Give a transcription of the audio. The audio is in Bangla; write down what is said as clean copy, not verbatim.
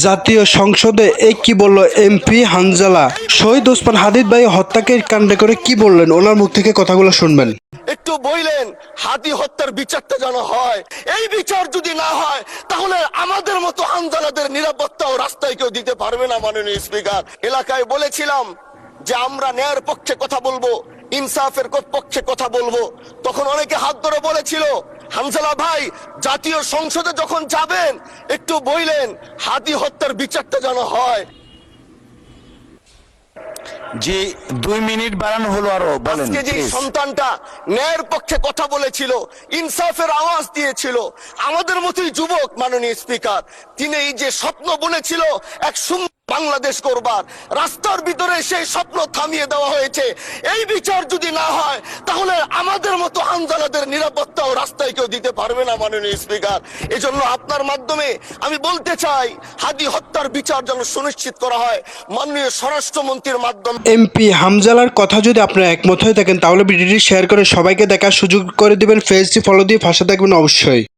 জাতীয় সংসদে কি বলল এমপি হানজালা? শহীদ ওসমান হাদিদ ভাই হত্যাকে কাণ্ডে করে কি বললেন, ওনার মুখ থেকে কথাগুলো শুনবেন। একটু বললেন হাদি হত্যার বিচারটা যেন হয়, এই বিচার যদি না হয় তাহলে আমাদের মতো হানজালাদের নিরাপত্তাও রাস্তায় কেউ দিতে পারবে না। মাননীয় স্পিকার, এলাকায় বলেছিলাম যে আমরা ন্যায়ের পক্ষে কথা বলবো, ইনসাফের পক্ষে কথা বলবো। তখন অনেকে হাত ধরে বলেছিল, হানজালা ভাই জাতীয় সংসদে যখন যাবেন একটু বললেন হাদি হত্যার বিচারটা যেন হয়। জি 2 মিনিট বাড়ানো হলো, আরো বলেন। আজকে যে সন্তানটা ন্যায়ের পক্ষে কথা বলেছিল, ইনসাফের আওয়াজ দিয়েছিল, আমাদের মতোই যুবক মাননীয় স্পিকার, তিনি এই যে স্বপ্ন বলেছিল এক সুন্দর বাংলাদেশ করবার, রাস্তার ভিতরে সেই স্বপ্ন থামিয়ে দেওয়া হয়েছে। এই বিচার যদি না হয় তাহলে আমাদের মতো হানজালাদের নিরাপত্তাও রাস্তায় কেউ দিতে পারবে না। মাননীয় স্পিকার, এজন্য আপনার মাধ্যমে আমি বলতে চাই হাদি হত্যার বিচার যেন সুনিশ্চিত করা হয় মাননীয় স্বরাষ্ট্রমন্ত্রীর মাধ্যমে। এমপি হামজালার কথা যদি আপনারা একমত হয়ে থাকেন তাহলে ভিডিওটি শেয়ার করে সবাইকে দেখার সুযোগ করে দিবেন। পেজটি ফলো দিয়ে পাশে থাকবেন অবশ্যই।